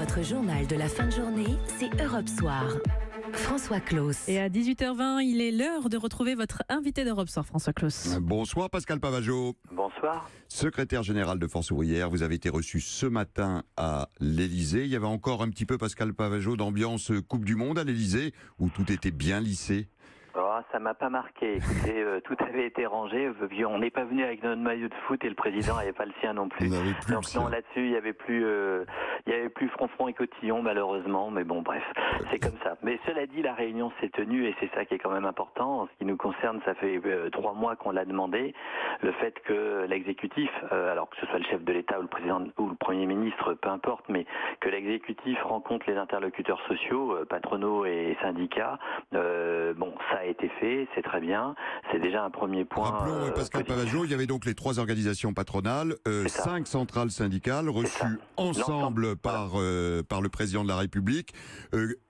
Votre journal de la fin de journée, c'est Europe Soir. François Claus. Et à 18h20, il est l'heure de retrouver votre invité d'Europe Soir, François Claus. Bonsoir Pascal Pavageau. Bonsoir. Secrétaire général de Force ouvrière, vous avez été reçu ce matin à l'Elysée. Il y avait encore un petit peu, Pascal Pavageau, d'ambiance Coupe du Monde à l'Elysée, où tout était bien lissé. Oh, ça m'a pas marqué. Écoutez, tout avait été rangé. On n'est pas venu avec notre maillot de foot et le président n'avait pas le sien non plus. Donc non, là-dessus, il y avait plus fronfron et cotillon malheureusement. Mais bon, bref, c'est comme ça. Mais cela dit, la réunion s'est tenue et c'est ça qui est quand même important. En ce qui nous concerne, ça fait 3 mois qu'on l'a demandé. Le fait que l'exécutif, alors que ce soit le chef de l'État ou le président ou le Premier ministre, peu importe, mais que l'exécutif rencontre les interlocuteurs sociaux, patronaux et syndicats, bon, ça a été fait, c'est très bien, c'est déjà un premier point. Rappelons, Pascal Pavageau, il y avait donc les 3 organisations patronales, 5 centrales syndicales reçues ensemble par le président de la République.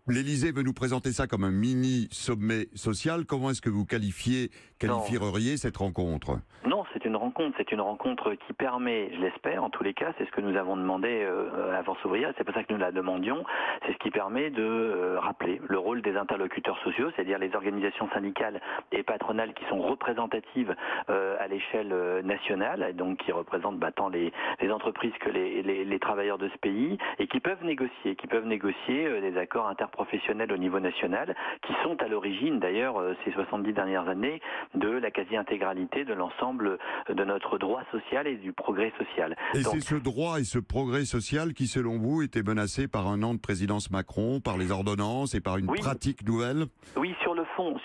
L'Élysée veut nous présenter ça comme un mini sommet social. Comment est-ce que vous qualifieriez cette rencontre ? Non, c'est une rencontre qui permet, je l'espère, en tous les cas, c'est ce que nous avons demandé à la Force ouvrière, c'est pour ça que nous la demandions, c'est ce qui permet de rappeler le rôle des interlocuteurs sociaux, c'est-à-dire les organisations syndicales et patronales qui sont représentatives à l'échelle nationale, et donc qui représentent tant les entreprises que les travailleurs de ce pays, et qui peuvent négocier des accords interprofessionnels au niveau national, qui sont à l'origine d'ailleurs ces 70 dernières années de la quasi-intégralité de l'ensemble de notre droit social et du progrès social. Et donc, c'est ce droit et ce progrès social qui, selon vous, était menacé par un an de présidence Macron, par les ordonnances et par une pratique nouvelle ? Oui, sur le fond,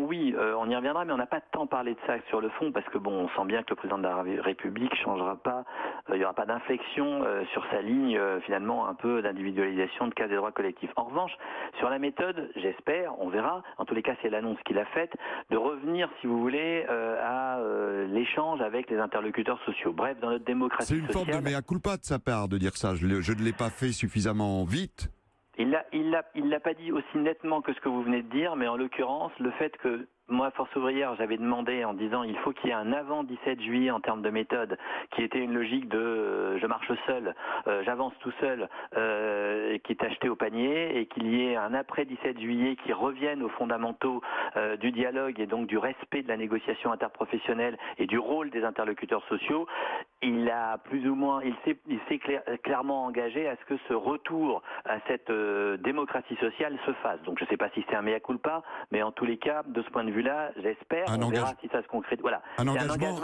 oui, on y reviendra, mais on n'a pas tant parlé de ça sur le fond, parce que bon, on sent bien que le président de la République changera pas, il n'y aura pas d'inflexion sur sa ligne, finalement, un peu d'individualisation de cas des droits collectifs. En revanche, sur la méthode, j'espère, on verra, en tous les cas c'est l'annonce qu'il a faite, de revenir, si vous voulez, à l'échange avec les interlocuteurs sociaux. Bref, dans notre démocratie sociale... C'est une forme de mea culpa de sa part de dire ça, je ne l'ai pas fait suffisamment vite. Il l'a pas dit aussi nettement que ce que vous venez de dire, mais en l'occurrence, le fait que moi, Force ouvrière, j'avais demandé en disant il faut qu'il y ait un avant 17 juillet en termes de méthode, qui était une logique de je marche seul, j'avance tout seul, qui est acheté au panier, et qu'il y ait un après 17 juillet qui revienne aux fondamentaux du dialogue et donc du respect de la négociation interprofessionnelle et du rôle des interlocuteurs sociaux. Il a plus ou moins, il s'est clairement engagé à ce que ce retour à cette démocratie sociale se fasse. Donc je ne sais pas si c'est un mea culpa, mais en tous les cas, de ce point de vue-là, j'espère, on verra si ça se concrétise. Voilà. Un engagement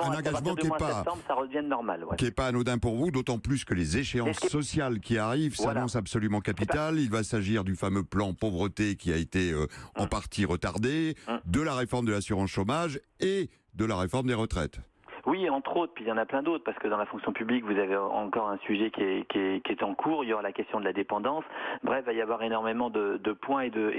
qui n'est pas, septembre, ça redevienne normal. Ouais. Qui n'est pas anodin pour vous, d'autant plus que les échéances sociales qui arrivent s'annoncent absolument capitales. Il va s'agir du fameux plan pauvreté qui a été en partie retardé, de la réforme de l'assurance chômage et de la réforme des retraites. Oui, entre autres, puis il y en a plein d'autres, parce que dans la fonction publique, vous avez encore un sujet qui est en cours, il y aura la question de la dépendance, bref, il va y avoir énormément de points et de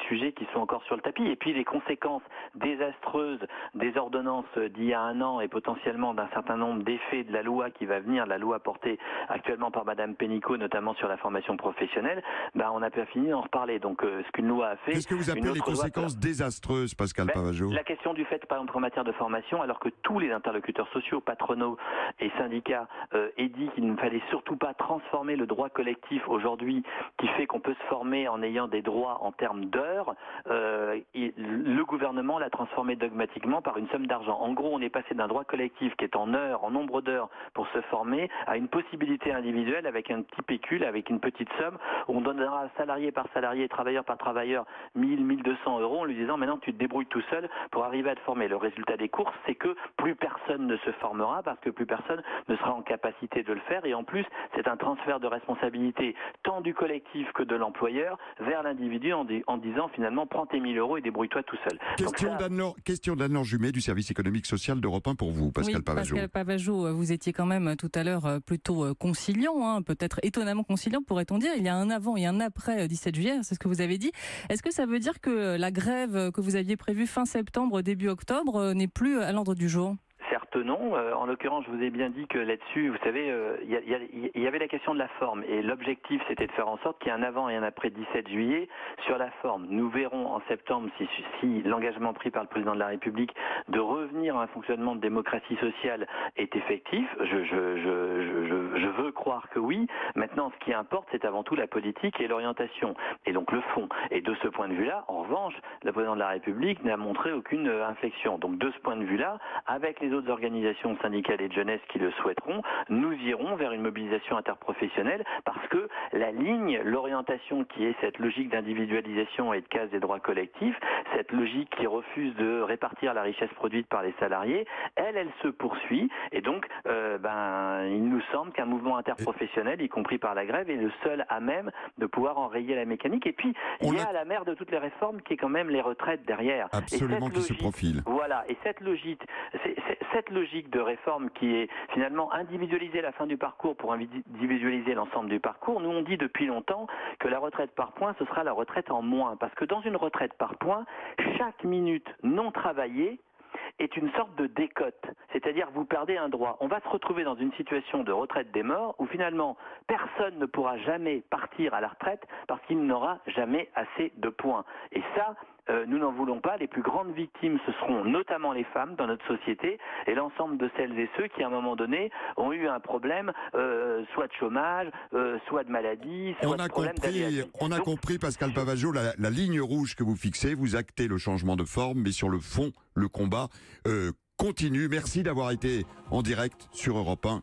sujets qui sont encore sur le tapis, et puis les conséquences désastreuses des ordonnances d'il y a un an et potentiellement d'un certain nombre d'effets de la loi qui va venir, la loi portée actuellement par Madame Pénicaud, notamment sur la formation professionnelle, on n'a pas fini d'en reparler, donc ce qu'une loi a fait... Qu'est-ce que vous appelez les conséquences désastreuses, Pascal Pavageau ? La question du fait, par exemple, en matière de formation, alors que tous les interlocuteurs sociaux, patronaux et syndicats aient dit qu'il ne fallait surtout pas transformer le droit collectif aujourd'hui, qui fait qu'on peut se former en ayant des droits en termes d'heures, le gouvernement l'a transformé dogmatiquement par une somme d'argent. En gros, on est passé d'un droit collectif qui est en heures, en nombre d'heures pour se former, à une possibilité individuelle avec un petit pécule, avec une petite somme, où on donnera salarié par salarié, travailleur par travailleur, 1000, 1200 euros, en lui disant maintenant tu te débrouilles tout seul pour arriver à te former. Le résultat des courses, c'est que plus personne ne se formera parce que plus personne ne sera en capacité de le faire, et en plus c'est un transfert de responsabilité tant du collectif que de l'employeur vers l'individu en disant finalement prends tes 1000 euros et débrouille-toi tout seul. Question d'Anne-Laure Jumet du service économique social d'Europe 1 pour vous, Pascal Pavageau. Pascal Pavageau, vous étiez quand même tout à l'heure plutôt conciliant, peut-être étonnamment conciliant pourrait-on dire. Il y a un avant et un après 17 juillet, c'est ce que vous avez dit. Est-ce que ça veut dire que la grève que vous aviez prévue fin septembre, début octobre n'est plus à l'ordre du jour ? Certes non. En l'occurrence, je vous ai bien dit que là-dessus, vous savez, il y avait la question de la forme. Et l'objectif, c'était de faire en sorte qu'il y ait un avant et un après 17 juillet sur la forme. Nous verrons en septembre si l'engagement pris par le président de la République de revenir à un fonctionnement de démocratie sociale est effectif. Je veux croire que oui. Maintenant, ce qui importe, c'est avant tout la politique et l'orientation. Et donc le fond. Et de ce point de vue-là, en revanche, le président de la République n'a montré aucune inflexion. Donc de ce point de vue-là, avec les autres organisations syndicales et de jeunesse qui le souhaiteront, nous irons vers une mobilisation interprofessionnelle parce que la ligne, l'orientation qui est cette logique d'individualisation et de casse des droits collectifs, cette logique qui refuse de répartir la richesse produite par les salariés, elle se poursuit. Et donc, il nous semble qu'un mouvement interprofessionnel, y compris par la grève, est le seul à même de pouvoir enrayer la mécanique. Et puis, il y a la mère de toutes les réformes qui est quand même les retraites derrière. Absolument, qui se profile. Voilà, et cette logique de réforme qui est finalement individualiser la fin du parcours pour individualiser l'ensemble du parcours, nous on dit depuis longtemps que la retraite par points, ce sera la retraite en moins. Parce que dans une retraite par points, chaque minute non travaillée est une sorte de décote, c'est-à-dire vous perdez un droit. On va se retrouver dans une situation de retraite des morts où finalement personne ne pourra jamais partir à la retraite parce qu'il n'aura jamais assez de points. Et ça, nous n'en voulons pas. Les plus grandes victimes, ce seront notamment les femmes dans notre société et l'ensemble de celles et ceux qui, à un moment donné, ont eu un problème, soit de chômage, soit de maladie, soit de problème d'aliénation. On a compris, Pascal Pavageau, la ligne rouge que vous fixez, vous actez le changement de forme, mais sur le fond, le combat continue. Merci d'avoir été en direct sur Europe 1.